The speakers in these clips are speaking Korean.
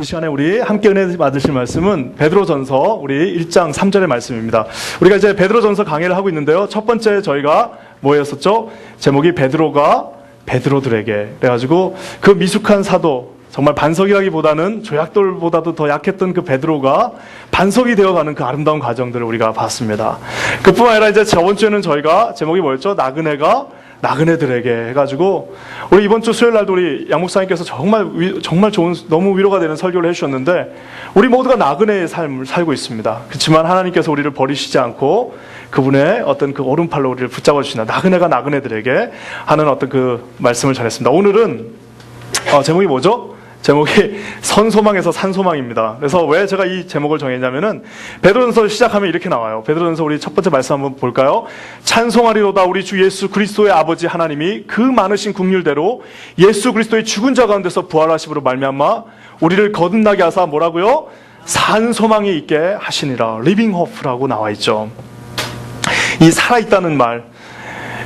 이 시간에 우리 함께 은혜 받으실 말씀은 베드로전서 우리 1장 3절의 말씀입니다. 우리가 이제 베드로전서 강의를 하고 있는데요. 첫 번째 저희가 뭐였었죠? 제목이 베드로가 베드로들에게. 그래가지고 그 미숙한 사도, 정말 반석이라기보다는 조약돌보다도 더 약했던 그 베드로가 반석이 되어가는 그 아름다운 과정들을 우리가 봤습니다. 그뿐만 아니라 이제 저번 주에는 저희가 제목이 뭐였죠? 나그네가 나그네들에게 해가지고 우리 이번 주 수요일 날도 우리 양 목사님께서 정말 좋은, 너무 위로가 되는 설교를 해주셨는데, 우리 모두가 나그네의 삶을 살고 있습니다. 그렇지만 하나님께서 우리를 버리시지 않고 그분의 어떤 그 오른팔로 우리를 붙잡아 주신다. 나그네가 나그네들에게 하는 어떤 그 말씀을 전했습니다. 오늘은 제목이 뭐죠? 제목이 선소망에서 산소망입니다. 그래서 왜 제가 이 제목을 정했냐면은 베드로전서 시작하면 이렇게 나와요. 베드로전서 우리 첫 번째 말씀 한번 볼까요? 찬송하리로다 우리 주 예수 그리스도의 아버지 하나님이 그 많으신 긍휼대로 예수 그리스도의 죽은 자 가운데서 부활하심으로 말미암아 우리를 거듭나게 하사 뭐라고요? 산소망이 있게 하시니라. 리빙 호프라고 나와 있죠. 이 살아있다는 말,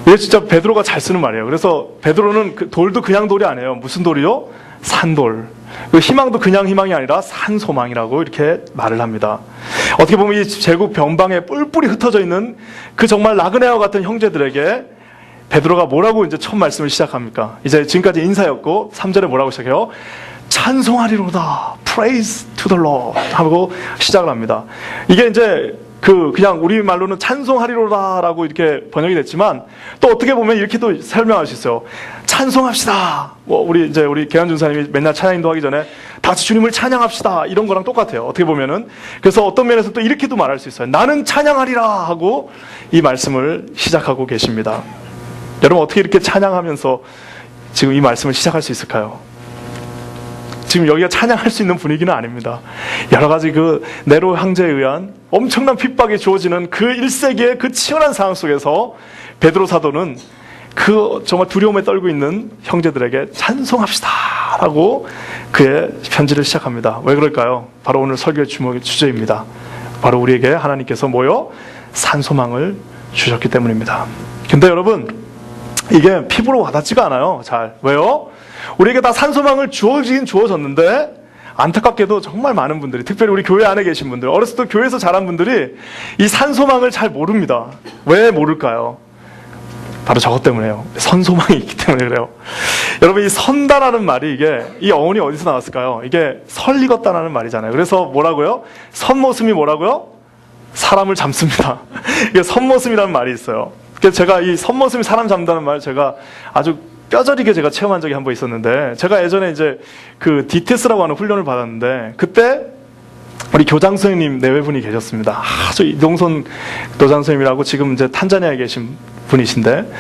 이게 진짜 베드로가 잘 쓰는 말이에요. 그래서 베드로는 그 돌도 그냥 돌이 아니에요. 무슨 돌이요? 산돌. 희망도 그냥 희망이 아니라 산소망이라고 이렇게 말을 합니다. 어떻게 보면 이 제국 변방에 뿔뿔이 흩어져 있는 그 정말 나그네와 같은 형제들에게 베드로가 뭐라고 이제 첫 말씀을 시작합니까? 이제 지금까지 인사였고 3절에 뭐라고 시작해요? 찬송하리로다. Praise to the Lord 하고 시작을 합니다. 이게 이제 그냥 우리 말로는 찬송하리로다라고 이렇게 번역이 됐지만, 또 어떻게 보면 이렇게도 설명할 수 있어요. 찬송합시다. 우리 계한 준사님이 맨날 찬양 인도하기 전에 다 같이 주님을 찬양합시다. 이런 거랑 똑같아요. 어떻게 보면은. 그래서 어떤 면에서 또 이렇게도 말할 수 있어요. 나는 찬양하리라 하고 이 말씀을 시작하고 계십니다. 여러분 어떻게 이렇게 찬양하면서 지금 이 말씀을 시작할 수 있을까요? 지금 여기가 찬양할 수 있는 분위기는 아닙니다. 여러 가지 그 네로 황제에 의한 엄청난 핍박이 주어지는 그 1세기의 그 치열한 상황 속에서 베드로 사도는 그 정말 두려움에 떨고 있는 형제들에게 찬송합시다 라고 그의 편지를 시작합니다. 왜 그럴까요? 바로 오늘 설교의 주제입니다. 바로 우리에게 하나님께서 산소망을 주셨기 때문입니다. 근데 여러분, 이게 피부로 와닿지가 않아요. 잘. 왜요? 우리에게 다 산소망을 주어지긴 주어졌는데, 안타깝게도 정말 많은 분들이, 특별히 우리 교회 안에 계신 분들, 어렸을 때 교회에서 자란 분들이 이 산소망을 잘 모릅니다. 왜 모를까요? 바로 저것 때문에요. 선소망이 있기 때문에 그래요. 여러분, 이 선다라는 말이, 이 어원이 어디서 나왔을까요? 이게 설익었다라는 말이잖아요. 그래서 뭐라고요? 선모습이 뭐라고요? 사람을 잡습니다. 이게 선모습이라는 말이 있어요. 그래서 제가 이 선모습이 사람 잡는다는 말, 제가 아주 뼈저리게 제가 체험한 적이 한 번 있었는데, 제가 예전에 이제 그 DTS라고 하는 훈련을 받았는데, 그때 우리 교장 선생님 내외분이 계셨습니다. 아주 이동선 교장 선생님이라고 지금 이제 탄자니아에 계신 분이신데,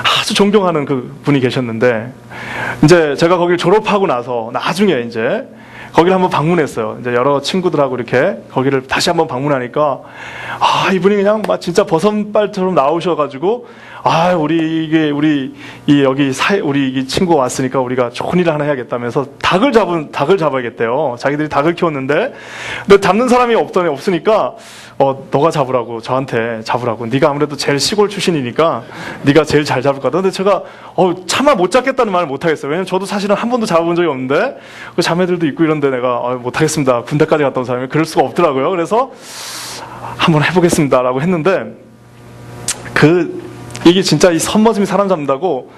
아주 존경하는 그 분이 계셨는데, 이제 제가 거기를 졸업하고 나서 나중에 이제 거기를 한번 방문했어요. 이제 여러 친구들하고 이렇게 거기를 다시 한번 방문하니까, 이분이 그냥 막 진짜 버선발처럼 나오셔가지고, 우리 이 친구가 왔으니까 우리가 좋은 일을 하나 해야겠다면서 닭을 잡아야겠대요. 자기들이 닭을 키웠는데, 근데 잡는 사람이 없으니까, 너가 잡으라고, 저한테 잡으라고. 네가 아무래도 제일 시골 출신이니까 네가 제일 잘 잡을 것 같아. 근데 제가 차마 못 잡겠다는 말을 못 하겠어요. 왜냐면 저도 사실은 한 번도 잡아본 적이 없는데, 그 자매들도 있고 이런데 내가 못 하겠습니다. 군대까지 갔다 온 사람이 그럴 수가 없더라고요. 그래서 한번 해보겠습니다라고 했는데, 이게 진짜 이 선머슴이 사람 잡는다고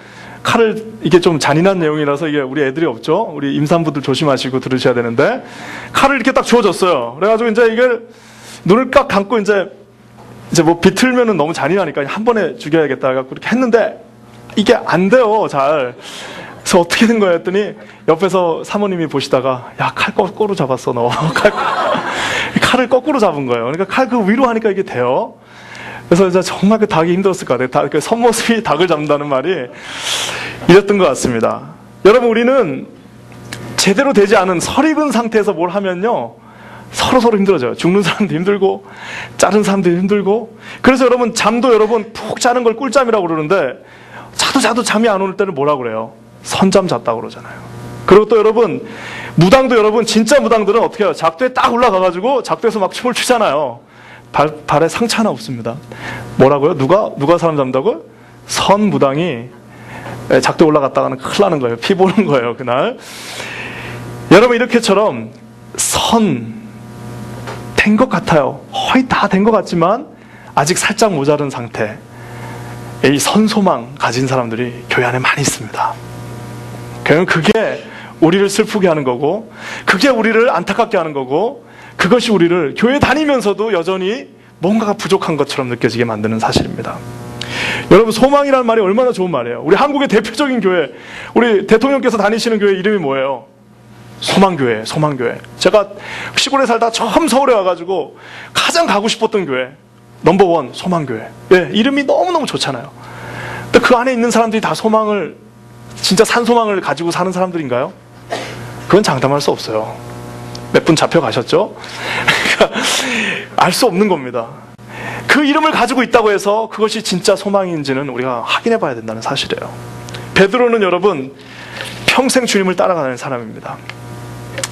칼을, 이게 좀 잔인한 내용이라서 이게 우리 애들이 없죠. 우리 임산부들 조심하시고 들으셔야 되는데, 칼을 이렇게 딱 주어줬어요. 그래가지고 이제 이걸 눈을 딱 감고 이제 비틀면은 너무 잔인하니까 한 번에 죽여야겠다 해갖고 이렇게 했는데, 이게 안 돼요, 잘. 그래서 어떻게 된 거야 했더니, 옆에서 사모님이 보시다가, 야, 칼 거꾸로 잡았어, 너. 칼을 거꾸로 잡은 거예요. 그러니까 칼 그 위로 하니까 이게 돼요. 그래서 이제 정말 그 닭이 힘들었을 것 같아요. 그 선모습이 닭을 잡는다는 말이 이랬던 것 같습니다. 여러분, 우리는 제대로 되지 않은 설익은 상태에서 뭘 하면요, 서로 힘들어져요. 죽는 사람도 힘들고, 자른 사람도 힘들고. 그래서 여러분, 잠도 여러분, 푹 자는 걸 꿀잠이라고 그러는데, 자도 잠이 안 오는 때는 뭐라고 그래요? 선잠 잤다고 그러잖아요. 그리고 또 여러분, 무당도 여러분, 진짜 무당들은 어떻게 해요? 작도에 딱 올라가가지고, 작도에서 막 춤을 추잖아요. 발에 상처 하나 없습니다. 뭐라고요? 누가 사람 잡는다고요? 선무당이 작도에 올라갔다가는 큰일 나는 거예요. 피 보는 거예요, 그날. 여러분, 이렇게처럼 된 것 같아요. 거의 다 된 것 같지만 아직 살짝 모자른 상태. 이 선소망 가진 사람들이 교회 안에 많이 있습니다. 그게 우리를 슬프게 하는 거고, 그게 우리를 안타깝게 하는 거고, 그것이 우리를 교회 다니면서도 여전히 뭔가가 부족한 것처럼 느껴지게 만드는 사실입니다. 여러분, 소망이라는 말이 얼마나 좋은 말이에요. 우리 한국의 대표적인 교회, 우리 대통령께서 다니시는 교회 이름이 뭐예요? 소망교회, 소망교회. 제가 시골에 살다 처음 서울에 와가지고 가장 가고 싶었던 교회, 넘버원 소망교회. 예, 이름이 너무너무 좋잖아요. 근데 그 안에 있는 사람들이 다 소망을, 진짜 산소망을 가지고 사는 사람들인가요? 그건 장담할 수 없어요. 몇 분 잡혀가셨죠? 알 수 없는 겁니다. 그 이름을 가지고 있다고 해서 그것이 진짜 소망인지는 우리가 확인해 봐야 된다는 사실이에요. 베드로는 여러분 평생 주님을 따라가는 사람입니다.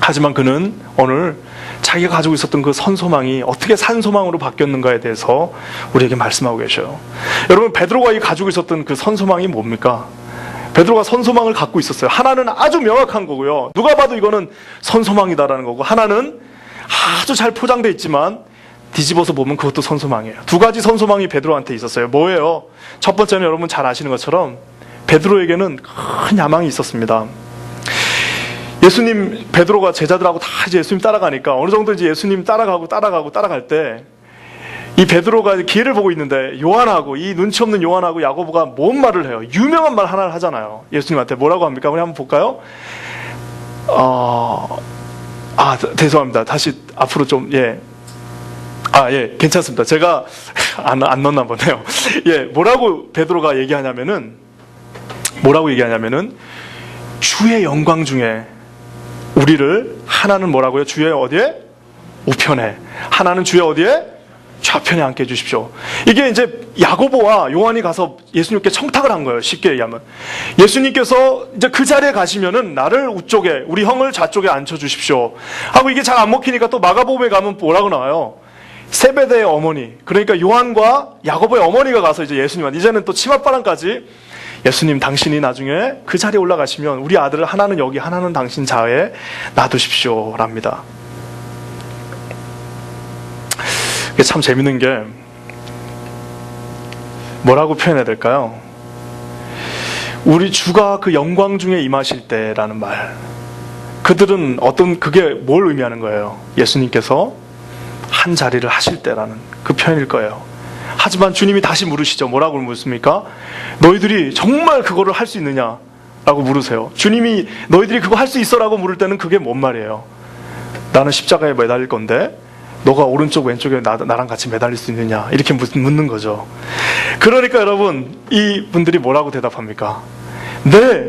하지만 그는 오늘 자기가 가지고 있었던 그 선소망이 어떻게 산소망으로 바뀌었는가에 대해서 우리에게 말씀하고 계셔요. 여러분, 베드로가 가지고 있었던 그 선소망이 뭡니까? 베드로가 선소망을 갖고 있었어요. 하나는 아주 명확한 거고요. 누가 봐도 이거는 선소망이다라는 거고, 하나는 아주 잘 포장되어 있지만 뒤집어서 보면 그것도 선소망이에요. 두 가지 선소망이 베드로한테 있었어요. 뭐예요? 첫 번째는 여러분 잘 아시는 것처럼 베드로에게는 큰 야망이 있었습니다. 예수님, 베드로가 제자들하고 다 이제 예수님 따라가니까 어느 정도 이제 예수님 따라갈 때 이 베드로가 기회를 보고 있는데 요한하고, 이 눈치 없는 요한하고 야고보가 뭔 말을 해요? 유명한 말 하나를 하잖아요. 예수님한테 뭐라고 합니까? 우리 한번 볼까요? 죄송합니다. 다시 앞으로 좀, 괜찮습니다. 제가 안 넣었나 보네요. 뭐라고 베드로가 얘기하냐면은 주의 영광 중에 우리를, 하나는 뭐라고요? 주의 어디에? 우편에. 하나는 주의 어디에? 좌편에 앉게 해주십시오. 이게 이제 야고보와 요한이 가서 예수님께 청탁을 한 거예요. 쉽게 얘기하면. 예수님께서 이제 그 자리에 가시면은 나를 우쪽에, 우리 형을 좌쪽에 앉혀주십시오 하고, 이게 잘 안 먹히니까 또 마가복음에 가면 뭐라고 나와요? 세베대의 어머니, 그러니까 요한과 야고보의 어머니가 가서 이제 예수님한테, 이제는 또 치맛바람까지, 예수님, 당신이 나중에 그 자리에 올라가시면 우리 아들을 하나는 여기, 하나는 당신 좌에 놔두십시오 랍니다. 이게 참 재밌는 게, 뭐라고 표현해야 될까요? 우리 주가 그 영광 중에 임하실 때라는 말, 그들은 그게 뭘 의미하는 거예요? 예수님께서 한 자리를 하실 때라는 그 표현일 거예요. 하지만 주님이 다시 물으시죠. 뭐라고 묻습니까? 너희들이 정말 그거를 할 수 있느냐? 라고 물으세요. 주님이 너희들이 그거 할 수 있어? 라고 물을 때는 그게 뭔 말이에요? 나는 십자가에 매달릴 건데 너가 오른쪽 왼쪽에 나랑 같이 매달릴 수 있느냐? 이렇게 묻는 거죠. 그러니까 여러분, 이 분들이 뭐라고 대답합니까? 네,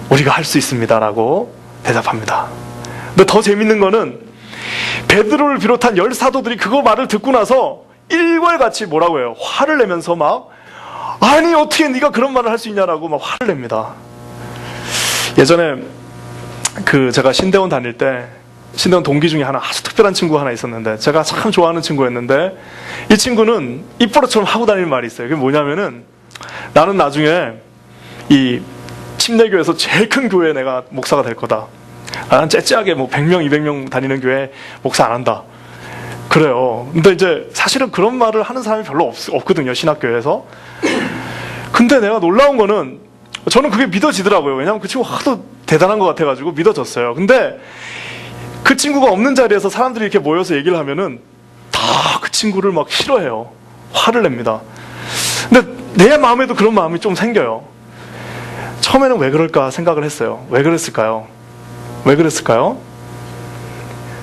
우리가 할 수 있습니다 라고 대답합니다. 근데 더 재밌는 거는 베드로를 비롯한 10사도들이 그거 말을 듣고 나서 일괄같이 뭐라고 해요? 화를 내면서 막, 아니 어떻게 네가 그런 말을 할 수 있냐라고 막 화를 냅니다. 예전에 제가 신대원 다닐 때 신대원 동기 중에 아주 특별한 친구가 하나 있었는데, 제가 참 좋아하는 친구였는데, 이 친구는 입버릇처럼 하고 다니는 말이 있어요. 그게 뭐냐면은, 나는 나중에 이 침례교에서 제일 큰 교회에 내가 목사가 될 거다. 나는 째째하게 100명, 200명 다니는 교회 목사 안 한다. 그래요. 근데 이제 사실은 그런 말을 하는 사람이 별로 없거든요, 신학교에서. 근데 내가 놀라운 거는, 저는 그게 믿어지더라고요. 왜냐면 그 친구가 하도 대단한 것 같아가지고 믿어졌어요. 근데 그 친구가 없는 자리에서 사람들이 이렇게 모여서 얘기를 하면은 다 그 친구를 막 싫어해요. 화를 냅니다. 근데 내 마음에도 그런 마음이 좀 생겨요. 처음에는 왜 그럴까 생각을 했어요. 왜 그랬을까요?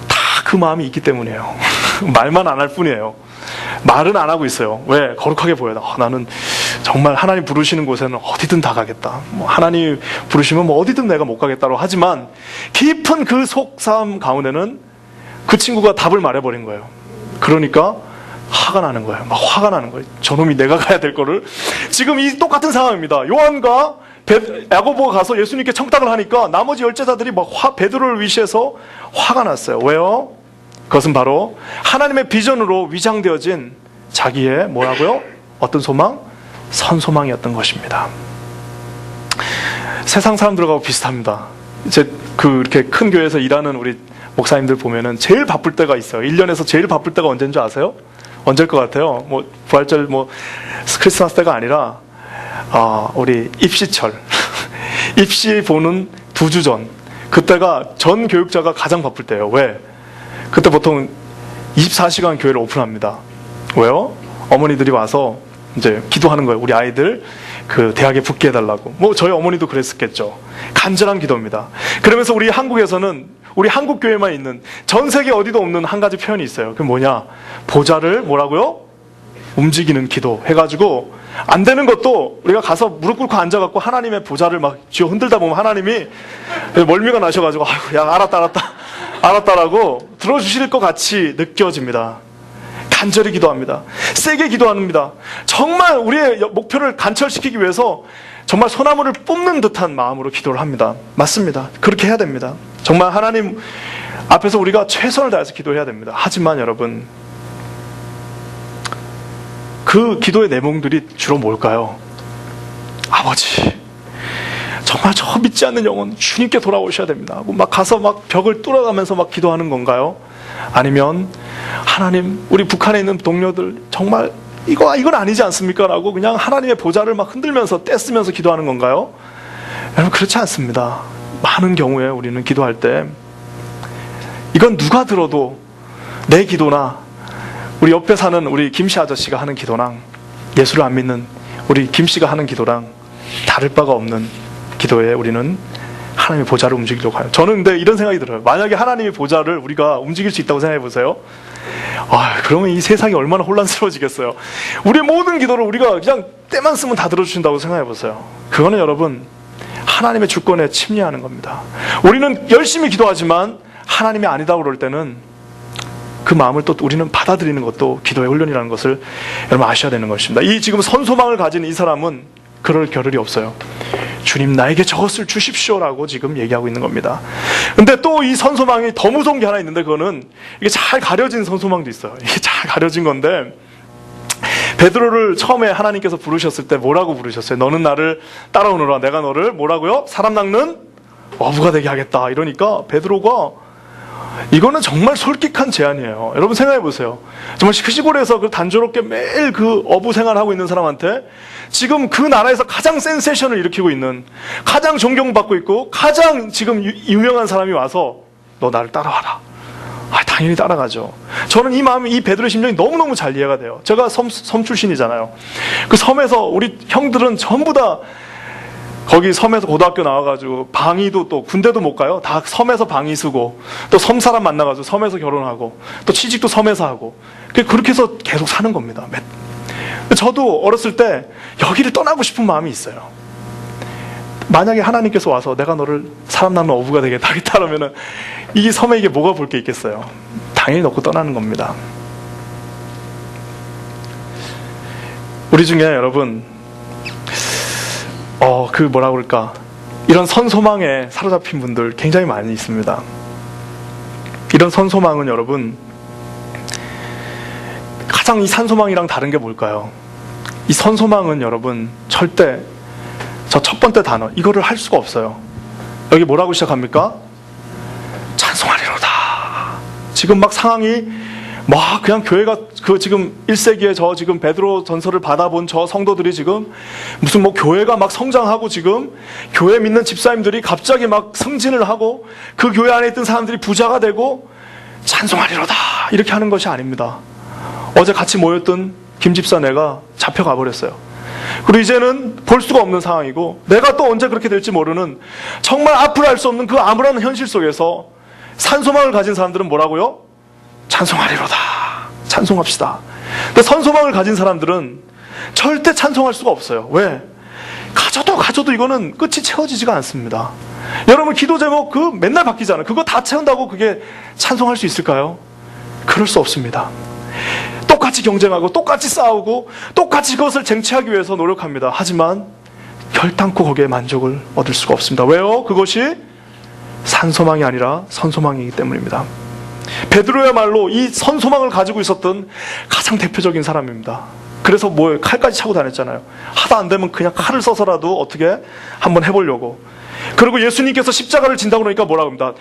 다 그 마음이 있기 때문이에요. 말만 안 할 뿐이에요. 말은 안 하고 있어요. 왜? 거룩하게 보여요. 나는 정말 하나님 부르시는 곳에는 어디든 다 가겠다. 하나님 부르시면 어디든 내가 못 가겠다고 하지만, 깊은 그 속사함 가운데는 그 친구가 답을 말해버린 거예요. 그러니까 화가 나는 거예요. 막 화가 나는 거예요. 저놈이 내가 가야 될 거를. 지금 이 똑같은 상황입니다. 요한과 야고보가 가서 예수님께 청탁을 하니까 나머지 10제자들이 막 베드로를 위시해서 화가 났어요. 왜요? 그것은 바로 하나님의 비전으로 위장되어진 자기의 뭐라고요? 어떤 소망? 선소망이었던 것입니다. 세상 사람들하고 비슷합니다. 이제 이렇게 큰 교회에서 일하는 우리 목사님들 보면은 제일 바쁠 때가 있어요. 1년에서 제일 바쁠 때가 언제인 줄 아세요? 언제일 것 같아요? 뭐 부활절 뭐 크리스마스 때가 아니라 우리 입시철 입시 보는 2주 전, 그때가 전 교육자가 가장 바쁠 때예요. 왜? 그때 보통 24시간 교회를 오픈합니다. 왜요? 어머니들이 와서 이제 기도하는 거예요. 우리 아이들 그 대학에 붙게 해달라고. 뭐 저희 어머니도 그랬었겠죠. 간절한 기도입니다. 그러면서 우리 한국에서는 우리 한국 교회만 있는, 전 세계 어디도 없는 한 가지 표현이 있어요. 그게 뭐냐? 보좌를 뭐라고요? 움직이는 기도 해가지고, 안 되는 것도 우리가 가서 무릎 꿇고 앉아갖고 하나님의 보좌를 막 쥐어 흔들다 보면 하나님이 멀미가 나셔가지고 아이고, 야, 알았다라고 들어주실 것 같이 느껴집니다. 간절히 기도합니다. 세게 기도합니다. 정말 우리의 목표를 간철시키기 위해서 정말 소나무를 뽑는 듯한 마음으로 기도를 합니다. 맞습니다. 그렇게 해야 됩니다. 정말 하나님 앞에서 우리가 최선을 다해서 기도해야 됩니다. 하지만 여러분, 그 기도의 내용들이 주로 뭘까요? 아버지, 정말 저 믿지 않는 영혼 주님께 돌아오셔야 됩니다 하고 막 가서 막 벽을 뚫어가면서 막 기도하는 건가요? 아니면 하나님, 우리 북한에 있는 동료들 정말 이건 아니지 않습니까? 라고 그냥 하나님의 보좌를 막 흔들면서 떼쓰면서 기도하는 건가요? 여러분, 그렇지 않습니다. 많은 경우에 우리는 기도할 때 이건 누가 들어도 내 기도나 우리 옆에 사는 우리 김씨 아저씨가 하는 기도랑 예수를 안 믿는 우리 김씨가 하는 기도랑 다를 바가 없는 기도에 우리는 하나님의 보좌를 움직이려고 해요. 저는 근데 이런 생각이 들어요. 만약에 하나님의 보좌를 우리가 움직일 수 있다고 생각해 보세요. 그러면 이 세상이 얼마나 혼란스러워지겠어요. 우리의 모든 기도를 우리가 그냥 때만 쓰면 다 들어주신다고 생각해 보세요. 그거는 여러분, 하나님의 주권에 침례하는 겁니다. 우리는 열심히 기도하지만 하나님이 아니다 그럴 때는 그 마음을 또 우리는 받아들이는 것도 기도의 훈련이라는 것을 여러분 아셔야 되는 것입니다. 이 지금 선소망을 가진 이 사람은 그럴 겨를이 없어요. 주님, 나에게 저것을 주십시오라고 지금 얘기하고 있는 겁니다. 근데 또 이 선소망이 더 무서운 게 하나 있는데, 그거는 이게 잘 가려진 선소망도 있어요. 이게 잘 가려진 건데, 베드로를 처음에 하나님께서 부르셨을 때 뭐라고 부르셨어요? 너는 나를 따라오너라. 내가 너를 뭐라고요? 사람 낚는 어부가 되게 하겠다. 이러니까 베드로가, 이거는 정말 솔깃한 제안이에요. 여러분 생각해 보세요. 정말 그 시골에서 그 단조롭게 매일 그 어부 생활하고 있는 사람한테 지금 그 나라에서 가장 센세이션을 일으키고 있는, 가장 존경받고 있고 가장 지금 유명한 사람이 와서 너 나를 따라와라. 당연히 따라가죠. 저는 이 마음이, 이 베드로의 심정이 너무너무 잘 이해가 돼요. 제가 섬 출신이잖아요. 그 섬에서 우리 형들은 전부 다 거기 섬에서 고등학교 나와가지고 방위도 또 군대도 못 가요. 다 섬에서 방위 쓰고 또 섬 사람 만나가지고 섬에서 결혼하고 또 취직도 섬에서 하고 그렇게 해서 계속 사는 겁니다. 저도 어렸을 때 여기를 떠나고 싶은 마음이 있어요. 만약에 하나님께서 와서 내가 너를 사람 낚는 어부가 되겠다 하겠다 그러면은 이 섬에 이게 뭐가 볼 게 있겠어요? 당연히 넣고 떠나는 겁니다. 우리 중에 여러분 그 뭐라 그럴까, 이런 선소망에 사로잡힌 분들 굉장히 많이 있습니다. 이런 선소망은 여러분, 가장 이 산소망이랑 다른 게 뭘까요? 이 선소망은 여러분 절대 저 첫 번째 단어 이거를 할 수가 없어요. 여기 뭐라고 시작합니까? 찬송하리로다. 지금 막 상황이 막 그냥 교회가 그 지금 1세기에 저 지금 베드로 전서를 받아본 저 성도들이 지금 무슨 뭐 교회가 막 성장하고 지금 교회 믿는 집사님들이 갑자기 막 승진을 하고 그 교회 안에 있던 사람들이 부자가 되고 찬송하리로다 이렇게 하는 것이 아닙니다. 어제 같이 모였던 김 집사네가 잡혀가 버렸어요. 그리고 이제는 볼 수가 없는 상황이고 내가 또 언제 그렇게 될지 모르는 정말 앞을 알 수 없는 그 암울한 현실 속에서 산소망을 가진 사람들은 뭐라고요? 찬송하리로다. 찬송합시다. 근데 선소망을 가진 사람들은 절대 찬송할 수가 없어요. 왜? 가져도 이거는 끝이 채워지지가 않습니다. 여러분 기도 제목 그 맨날 바뀌잖아요. 그거 다 채운다고 그게 찬송할 수 있을까요? 그럴 수 없습니다. 똑같이 경쟁하고 똑같이 싸우고 똑같이 그것을 쟁취하기 위해서 노력합니다. 하지만 결단코 거기에 만족을 얻을 수가 없습니다. 왜요? 그것이 산소망이 아니라 선소망이기 때문입니다. 베드로야말로 이 선소망을 가지고 있었던 가장 대표적인 사람입니다. 그래서 뭐예요? 칼까지 차고 다녔잖아요. 하다 안 되면 그냥 칼을 써서라도 어떻게 한번 해보려고. 그리고 예수님께서 십자가를 진다고 그러니까 뭐라고 합니다.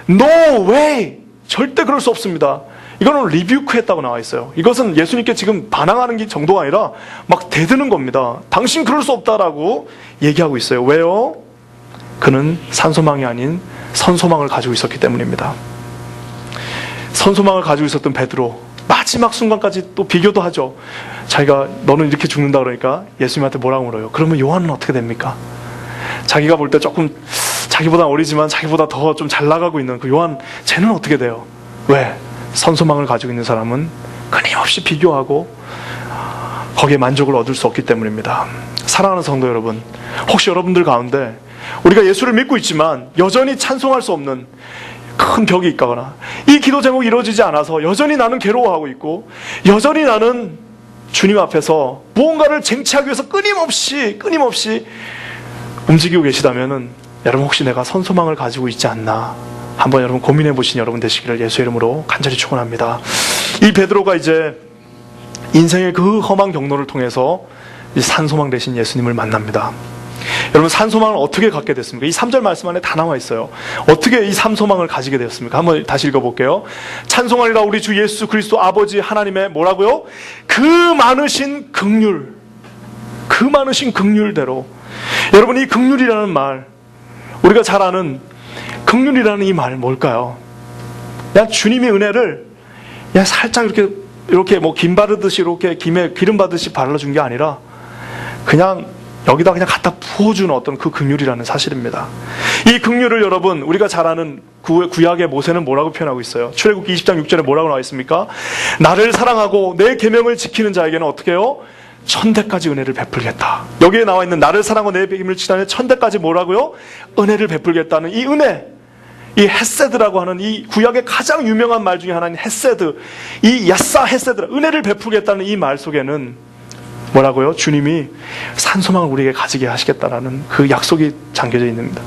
No way! 절대 그럴 수 없습니다. 이거는 리뷰크했다고 나와 있어요. 이것은 예수님께 지금 반항하는 게 정도가 아니라 막 대드는 겁니다. 당신 그럴 수 없다라고 얘기하고 있어요. 왜요? 그는 산소망이 아닌 선소망을 가지고 있었기 때문입니다. 선소망을 가지고 있었던 베드로, 마지막 순간까지 또 비교도 하죠. 자기가 너는 이렇게 죽는다 그러니까 예수님한테 뭐라고 물어요? 그러면 요한은 어떻게 됩니까? 자기가 볼 때 조금 자기보다 어리지만 자기보다 더 좀 잘 나가고 있는 그 요한, 쟤는 어떻게 돼요? 왜? 선소망을 가지고 있는 사람은 끊임없이 비교하고 거기에 만족을 얻을 수 없기 때문입니다. 사랑하는 성도 여러분, 혹시 여러분들 가운데 우리가 예수를 믿고 있지만 여전히 찬송할 수 없는 큰 벽이 있거나 이 기도 제목이 이루어지지 않아서 여전히 나는 괴로워하고 있고 여전히 나는 주님 앞에서 무언가를 쟁취하기 위해서 끊임없이 움직이고 계시다면은 여러분, 혹시 내가 선소망을 가지고 있지 않나 한번 여러분 고민해 보신 여러분 되시기를 예수의 이름으로 간절히 축원합니다. 이 베드로가 이제 인생의 그 험한 경로를 통해서 이 산소망 되신 예수님을 만납니다. 여러분, 산소망을 어떻게 갖게 됐습니까? 이 3절 말씀 안에 다 나와 있어요. 어떻게 이 산소망을 가지게 되었습니까? 한번 다시 읽어볼게요. 찬송하리라 우리 주 예수 그리스도 아버지 하나님의 뭐라고요? 그 많으신 긍휼대로. 여러분, 이 긍휼이라는 말, 우리가 잘 아는 긍휼이라는 이 말 뭘까요? 그냥 주님이 은혜를 그냥 살짝 이렇게 뭐 김 바르듯이 이렇게 김에 기름 바르듯이 발라준 게 아니라 그냥 여기다 그냥 갖다 부어주는 어떤 그 긍휼이라는 사실입니다. 이 긍휼을 여러분, 우리가 잘 아는 구약의 모세는 뭐라고 표현하고 있어요? 출애굽기 20장 6절에 뭐라고 나와 있습니까? 나를 사랑하고 내 계명을 지키는 자에게는 어떻게 해요? 천대까지 은혜를 베풀겠다. 여기에 나와 있는 나를 사랑하고 내 계명을 지키는 천대까지 뭐라고요? 은혜를 베풀겠다는 이 은혜, 이 헤세드라고 하는 이 구약의 가장 유명한 말 중에 하나인 헤세드, 이 야사 헤세드, 은혜를 베풀겠다는 이 말 속에는 뭐라고요? 주님이 산소망을 우리에게 가지게 하시겠다라는 그 약속이 잠겨져 있습니다.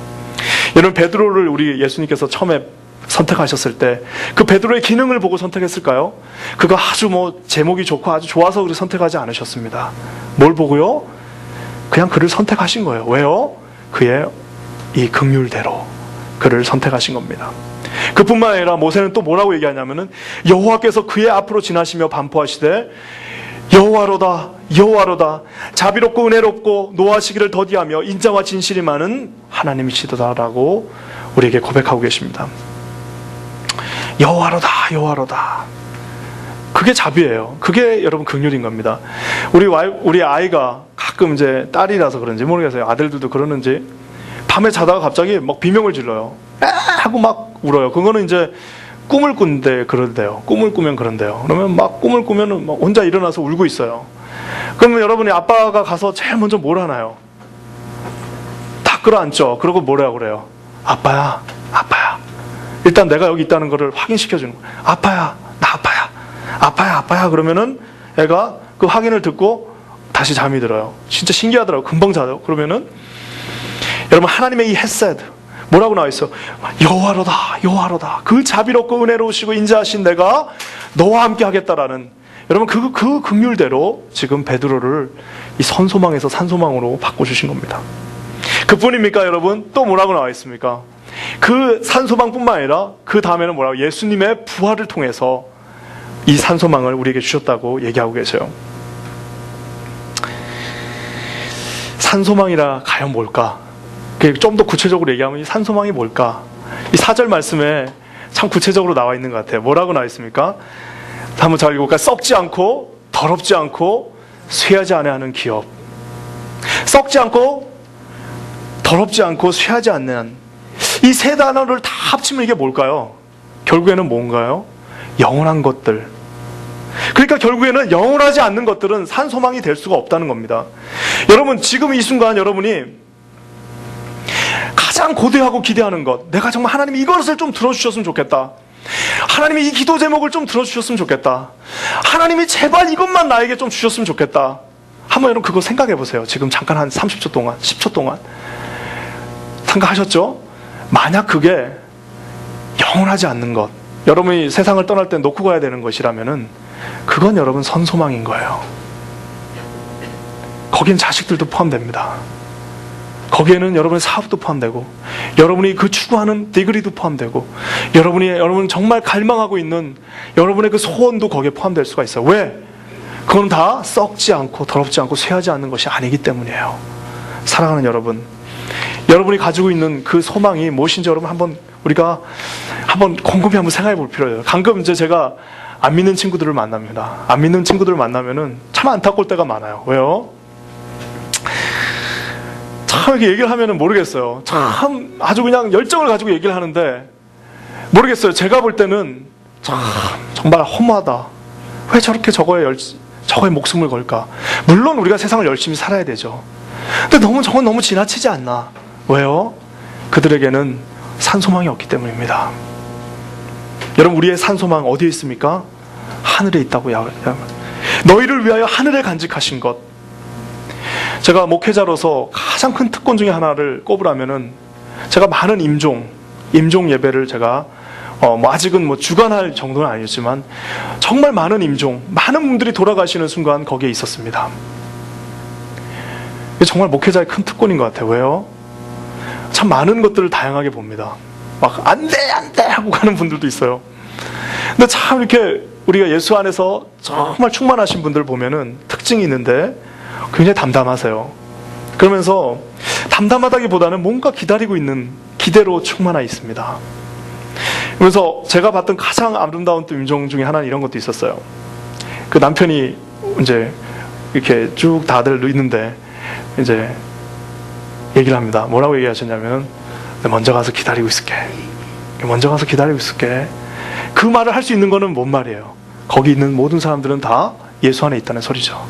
여러분, 베드로를 우리 예수님께서 처음에 선택하셨을 때 그 베드로의 기능을 보고 선택했을까요? 그가 아주 제목이 좋고 아주 좋아서 그를 선택하지 않으셨습니다. 뭘 보고요? 그냥 그를 선택하신 거예요. 왜요? 그의 이 긍휼대로 그를 선택하신 겁니다. 그뿐만 아니라 모세는 또 뭐라고 얘기하냐면은 여호와께서 그의 앞으로 지나시며 반포하시되 여호와로다 여호와로다 자비롭고 은혜롭고 노하시기를 더디하며 인자와 진실이 많은 하나님이시도다라고 우리에게 고백하고 계십니다. 여호와로다 여호와로다, 그게 자비예요. 그게 여러분 긍휼인 겁니다. 우리 아이가 가끔 이제 딸이라서 그런지 모르겠어요. 아들들도 그러는지 밤에 자다가 갑자기 막 비명을 질러요. 하고 막 울어요. 그거는 이제 꿈을 꾼대 그런대요. 꿈을 꾸면 그런대요. 그러면 막 꿈을 꾸면 막 혼자 일어나서 울고 있어요. 그러면 여러분이 아빠가 가서 제일 먼저 뭘 하나요? 다 끌어안죠. 그러고 뭐라고 그래요? 아빠야, 아빠야. 일단 내가 여기 있다는 거를 확인시켜주는 거예요. 아빠야, 나 아빠야. 아빠야, 아빠야. 그러면은 애가 그 확인을 듣고 다시 잠이 들어요. 진짜 신기하더라고요. 금방 자요. 그러면은 여러분, 하나님의 이 헤세드, 뭐라고 나와 있어? 여호와로다 여호와로다, 그 자비롭고 은혜로우시고 인자하신 내가 너와 함께 하겠다라는, 여러분 그 긍휼대로 지금 베드로를 이 선소망에서 산소망으로 바꿔주신 겁니다. 그뿐입니까 여러분? 또 뭐라고 나와 있습니까? 그 산소망뿐만 아니라 그 다음에는 뭐라고? 예수님의 부활을 통해서 이 산소망을 우리에게 주셨다고 얘기하고 계세요. 산소망이라 과연 뭘까? 좀 더 구체적으로 얘기하면 이 산소망이 뭘까? 이 4절 말씀에 참 구체적으로 나와 있는 것 같아요. 뭐라고 나와 있습니까? 한번 잘 읽어볼까요? 썩지 않고 더럽지 않고 쇠하지 않아 하는 기업. 썩지 않고 더럽지 않고 쇠하지 않는 이 세 단어를 다 합치면 이게 뭘까요? 결국에는 뭔가요? 영원한 것들. 그러니까 결국에는 영원하지 않는 것들은 산소망이 될 수가 없다는 겁니다. 여러분, 지금 이 순간 여러분이 가장 고대하고 기대하는 것, 내가 정말 하나님이 이것을 좀 들어주셨으면 좋겠다. 하나님이 이 기도 제목을 좀 들어주셨으면 좋겠다. 하나님이 제발 이것만 나에게 좀 주셨으면 좋겠다. 한번 여러분 그거 생각해 보세요. 지금 잠깐 한 30초 동안, 10초 동안 생각하셨죠? 만약 그게 영원하지 않는 것, 여러분이 세상을 떠날 때 놓고 가야 되는 것이라면은 그건 여러분 선소망인 거예요. 거긴 자식들도 포함됩니다. 거기에는 여러분의 사업도 포함되고, 여러분이 그 추구하는 디그리도 포함되고, 여러분 정말 갈망하고 있는 여러분의 그 소원도 거기에 포함될 수가 있어요. 왜? 그건 다 썩지 않고 더럽지 않고 쇠하지 않는 것이 아니기 때문이에요. 사랑하는 여러분, 여러분이 가지고 있는 그 소망이 무엇인지 여러분 우리가 곰곰이 한번 생각해 볼 필요해요. 가끔 이제 제가 안 믿는 친구들을 만납니다. 안 믿는 친구들을 만나면은 참 안타까울 때가 많아요. 왜요? 참 이렇게 얘기를 하면은 모르겠어요. 참 아주 그냥 열정을 가지고 얘기를 하는데 모르겠어요. 제가 볼 때는 참 정말 허무하다. 왜 저렇게 저거에 목숨을 걸까? 물론 우리가 세상을 열심히 살아야 되죠. 근데 저건 너무 지나치지 않나? 왜요? 그들에게는 산소망이 없기 때문입니다. 여러분, 우리의 산소망 어디에 있습니까? 하늘에 있다고요. 너희를 위하여 하늘에 간직하신 것. 제가 목회자로서 가장 큰 특권 중에 하나를 꼽으라면은, 제가 많은 임종 예배를 제가 아직은 주관할 정도는 아니었지만 정말 많은 많은 분들이 돌아가시는 순간 거기에 있었습니다. 이게 정말 목회자의 큰 특권인 것 같아요. 왜요? 참 많은 것들을 다양하게 봅니다. 막 안 돼 하고 가는 분들도 있어요. 근데 참 이렇게 우리가 예수 안에서 정말 충만하신 분들 보면은 특징이 있는데 굉장히 담담하세요. 그러면서 담담하다기보다는 뭔가 기다리고 있는 기대로 충만하 있습니다. 그래서 제가 봤던 가장 아름다운 또 임종 중에 하나는 이런 것도 있었어요. 그 남편이 이제 이렇게 쭉 다들 있는데 이제 얘기를 합니다. 뭐라고 얘기하셨냐면, 먼저 가서 기다리고 있을게. 먼저 가서 기다리고 있을게. 그 말을 할 수 있는 거는 뭔 말이에요? 거기 있는 모든 사람들은 다 예수 안에 있다는 소리죠.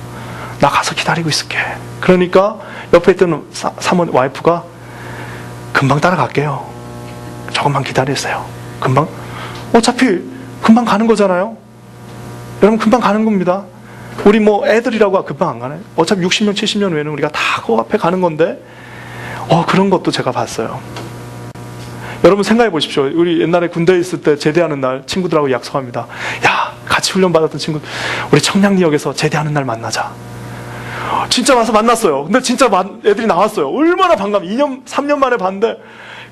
나 가서 기다리고 있을게. 그러니까 옆에 있던 사모님 와이프가 금방 따라갈게요. 조금만 기다리세요. 어차피 금방 가는 거잖아요. 여러분, 금방 가는 겁니다. 우리 애들이라고 금방 안 가네. 어차피 60년 70년 후에는 우리가 다 그 앞에 가는 건데, 그런 것도 제가 봤어요. 여러분 생각해 보십시오. 우리 옛날에 군대에 있을 때 제대하는 날 친구들하고 약속합니다. 야, 같이 훈련 받았던 친구, 우리 청량리역에서 제대하는 날 만나자. 진짜 와서 만났어요. 근데 진짜 애들이 나왔어요. 얼마나 2년 3년 만에 봤는데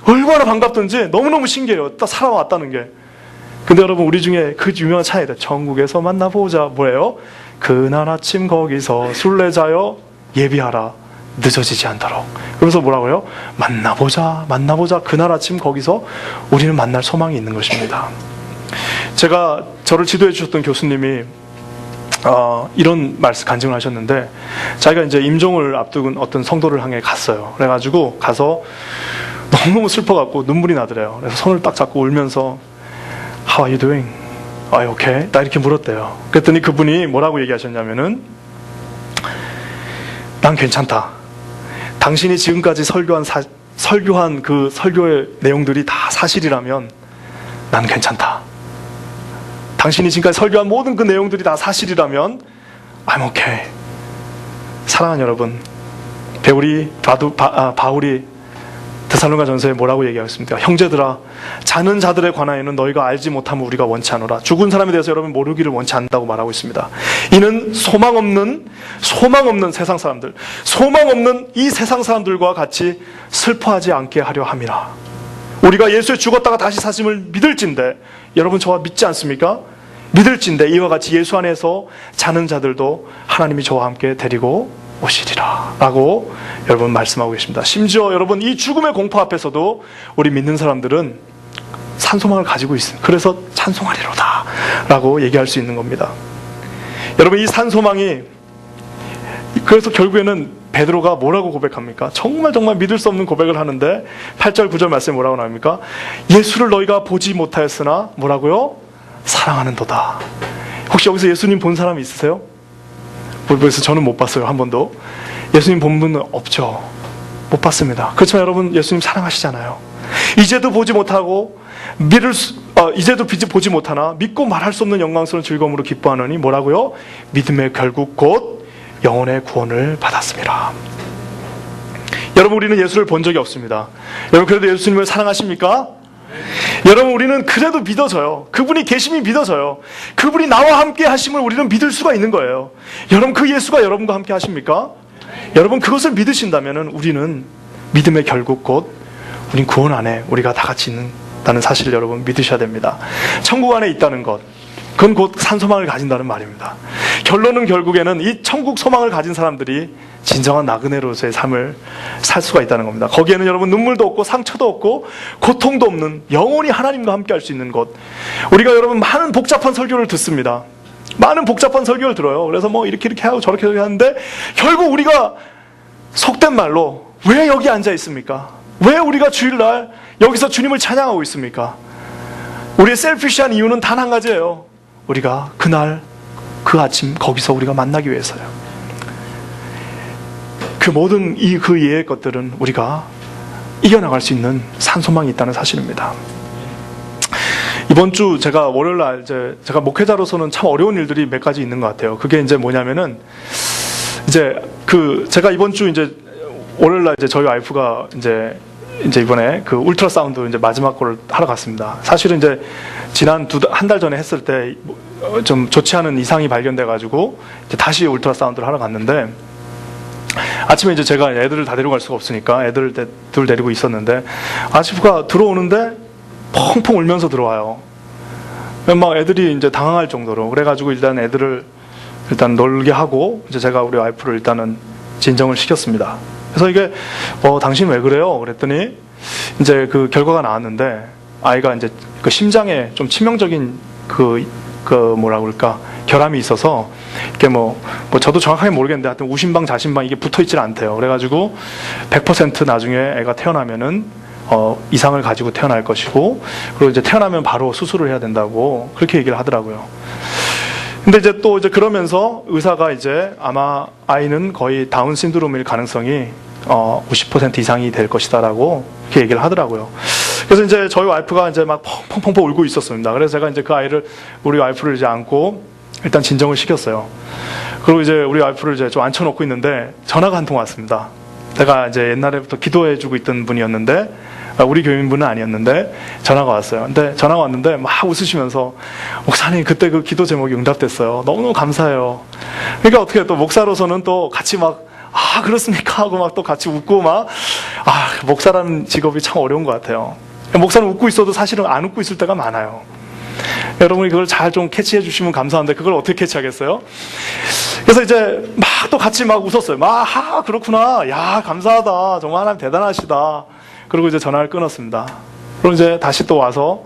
얼마나 반갑던지 너무너무 신기해요. 딱 살아왔다는 게. 근데 여러분, 우리 중에 그 유명한 찬양이다. 천국에서 만나보자. 뭐예요? 그날 아침 거기서 순례자여 예비하라. 늦어지지 않도록. 그러면서 뭐라고요? 만나보자. 그날 아침 거기서 우리는 만날 소망이 있는 것입니다. 저를 지도해 주셨던 교수님이 이런 말씀 간증을 하셨는데, 자기가 이제 임종을 앞둔 어떤 성도를 향해 갔어요. 그래가지고 가서 너무너무 슬퍼갖고 눈물이 나더래요. 그래서 손을 딱 잡고 울면서 How are you doing? Are you okay? 딱 이렇게 물었대요. 그랬더니 그분이 뭐라고 얘기하셨냐면은, 난 괜찮다. 당신이 지금까지 설교한 그 설교의 내용들이 다 사실이라면 난 괜찮다. 당신이 지금까지 설교한 모든 그 내용들이 다 사실이라면 I'm okay. 사랑하는 여러분, 바울이 데살로니가전서에 뭐라고 얘기하겠습니까? 형제들아, 자는 자들에 관하여는 너희가 알지 못하면 우리가 원치 않노라. 죽은 사람에 대해서 여러분 모르기를 원치 않는다고 말하고 있습니다. 이는 소망 없는 세상 사람들, 소망 없는 이 세상 사람들과 같이 슬퍼하지 않게 하려 함이라. 우리가 예수에 죽었다가 다시 사심을 믿을진데, 여러분 저와 믿지 않습니까? 믿을진데 이와 같이 예수 안에서 자는 자들도 하나님이 저와 함께 데리고 오시리라 라고 여러분 말씀하고 계십니다. 심지어 여러분, 이 죽음의 공포 앞에서도 우리 믿는 사람들은 산소망을 가지고 있습니다. 그래서 찬송하리로다 라고 얘기할 수 있는 겁니다. 여러분, 이 산소망이, 그래서 결국에는 베드로가 뭐라고 고백합니까? 정말 믿을 수 없는 고백을 하는데 8절 9절 말씀에 뭐라고 나옵니까? 예수를 너희가 보지 못하였으나 뭐라고요? 사랑하는도다. 혹시 여기서 예수님 본 사람이 있으세요? 그래서 저는 못 봤어요. 한 번도. 예수님 본 분은 없죠. 못 봤습니다. 그렇지만 여러분, 예수님 사랑하시잖아요. 이제도 보지 못하고 이제도 보지 못하나 믿고 말할 수 없는 영광스러운 즐거움으로 기뻐하느니 뭐라고요? 믿음의 결국 곧 영혼의 구원을 받았습니다. 여러분, 우리는 예수를 본 적이 없습니다. 여러분, 그래도 예수님을 사랑하십니까? 여러분, 우리는 그래도 믿어져요. 그분이 계심이 믿어져요. 그분이 나와 함께 하심을 우리는 믿을 수가 있는 거예요. 여러분, 그 예수가 여러분과 함께 하십니까? 여러분, 그것을 믿으신다면 우리는 믿음의 결국 곧 우린 구원 안에 우리가 다 같이 있다는 사실을 여러분 믿으셔야 됩니다. 천국 안에 있다는 것, 그건 곧 산소망을 가진다는 말입니다. 결론은 결국에는 이 천국 소망을 가진 사람들이 진정한 나그네로서의 삶을 살 수가 있다는 겁니다. 거기에는 여러분 눈물도 없고 상처도 없고 고통도 없는 영원히 하나님과 함께 할 수 있는 것. 우리가 여러분 많은 복잡한 설교를 듣습니다. 많은 복잡한 설교를 들어요. 그래서 뭐 이렇게 하고 저렇게 하는데 결국 우리가 속된 말로 왜 여기 앉아 있습니까? 왜 우리가 주일날 여기서 주님을 찬양하고 있습니까? 우리의 셀피시한 이유는 단 한 가지예요. 우리가 그날 그 아침 거기서 우리가 만나기 위해서요. 그 모든 그 이외의 것들은 우리가 이겨나갈 수 있는 산소망이 있다는 사실입니다. 이번 주 제가 월요일날 제가 목회자로서는 참 어려운 일들이 몇 가지 있는 것 같아요. 그게 이제 뭐냐면은 제가 이번 주 월요일날 저희 와이프가 이제 이번에 그 울트라사운드 마지막 거를 하러 갔습니다. 사실은 지난 한 달 전에 했을 때 좀 좋지 않은 이상이 발견돼가지고 다시 울트라사운드를 하러 갔는데 아침에 제가 애들을 다 데리고 갈 수가 없으니까 애들을 둘 데리고 있었는데 아침부가 들어오는데 펑펑 울면서 들어와요. 막 애들이 당황할 정도로. 그래가지고 일단 애들을 놀게 하고 제가 우리 와이프를 일단은 진정을 시켰습니다. 그래서 이게 당신 왜 그래요? 그랬더니 그 결과가 나왔는데 아이가 그 심장에 좀 치명적인 뭐라 그럴까 결함이 있어서 이게 저도 정확하게 모르겠는데 하여튼 우심방 자심방 이게 붙어있질 않대요. 그래가지고 100% 나중에 애가 태어나면은 이상을 가지고 태어날 것이고 그리고 태어나면 바로 수술을 해야 된다고 그렇게 얘기를 하더라고요. 근데 또 그러면서 의사가 아마 아이는 거의 다운 신드롬일 가능성이 50% 이상이 될 것이다라고 그렇게 얘기를 하더라고요. 그래서 저희 와이프가 막 펑펑펑 울고 있었습니다. 그래서 제가 우리 와이프를 안고 일단 진정을 시켰어요. 그리고 우리 와이프를 좀 앉혀놓고 있는데 전화가 한 통 왔습니다. 제가 옛날에부터 기도해주고 있던 분이었는데 우리 교인분은 아니었는데 전화가 왔어요. 근데 전화가 왔는데 막 웃으시면서 목사님 그때 그 기도 제목이 응답됐어요. 너무너무 감사해요. 그러니까 어떻게 또 목사로서는 또 같이 그렇습니까? 하고 또 같이 웃고 목사라는 직업이 참 어려운 것 같아요. 목사는 웃고 있어도 사실은 안 웃고 있을 때가 많아요. 여러분이 그걸 잘 좀 캐치해 주시면 감사한데 그걸 어떻게 캐치하겠어요? 그래서 또 같이 웃었어요. 그렇구나. 야, 감사하다. 정말 하나님 대단하시다. 그리고 전화를 끊었습니다. 그리고 다시 또 와서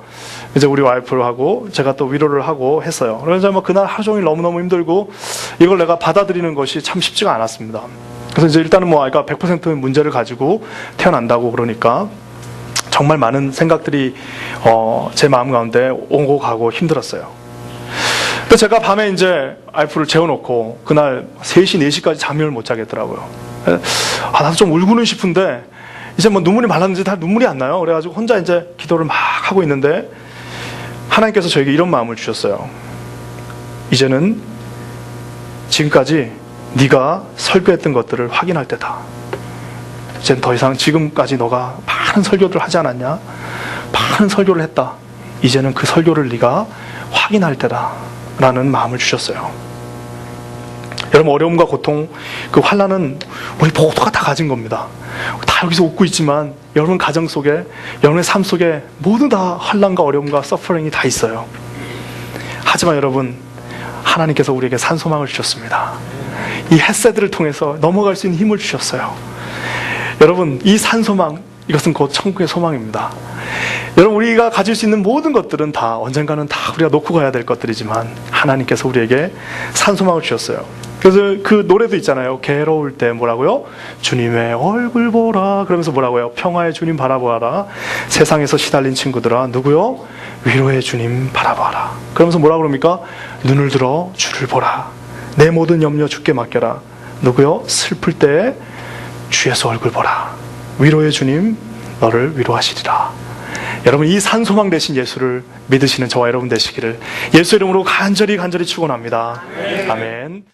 우리 와이프하고 제가 또 위로를 하고 했어요. 그래서 그날 하루 종일 너무너무 힘들고 이걸 내가 받아들이는 것이 참 쉽지가 않았습니다. 그래서 일단은 아이가 100% 문제를 가지고 태어난다고 그러니까 정말 많은 생각들이 제 마음 가운데 오고 가고 힘들었어요. 근데 제가 밤에 와이프를 재워놓고 그날 3시, 4시까지 잠을 못 자겠더라고요. 나도 좀 울고는 싶은데 눈물이 말랐는지 다 눈물이 안 나요. 그래가지고 혼자 기도를 막 하고 있는데 하나님께서 저에게 이런 마음을 주셨어요. 이제는 지금까지 네가 설교했던 것들을 확인할 때다. 이제는 더 이상 지금까지 너가 많은 설교를 하지 않았냐? 많은 설교를 했다. 이제는 그 설교를 네가 확인할 때다. 라는 마음을 주셨어요. 여러분 어려움과 고통, 그 환난은 우리 모두가 다 가진 겁니다. 다 여기서 웃고 있지만 여러분 가정 속에, 여러분의 삶 속에 모두 다 환난과 어려움과 서퍼링이 다 있어요. 하지만 여러분 하나님께서 우리에게 산소망을 주셨습니다. 이 햇새들을 통해서 넘어갈 수 있는 힘을 주셨어요. 여러분 이 산소망, 이것은 곧 천국의 소망입니다. 여러분 우리가 가질 수 있는 모든 것들은 다 언젠가는 다 우리가 놓고 가야 될 것들이지만 하나님께서 우리에게 산소망을 주셨어요. 그래서 그 노래도 있잖아요. 괴로울 때 뭐라고요? 주님의 얼굴 보라. 그러면서 뭐라고요? 평화의 주님 바라보아라. 세상에서 시달린 친구들아 누구요? 위로의 주님 바라보아라. 그러면서 뭐라 그럽니까? 눈을 들어 주를 보라. 내 모든 염려 주께 맡겨라. 누구요? 슬플 때 주예수 얼굴 보라. 위로의 주님 너를 위로하시리라. 여러분 이 산소망 되신 예수를 믿으시는 저와 여러분 되시기를 예수 이름으로 간절히 축원합니다. 아멘.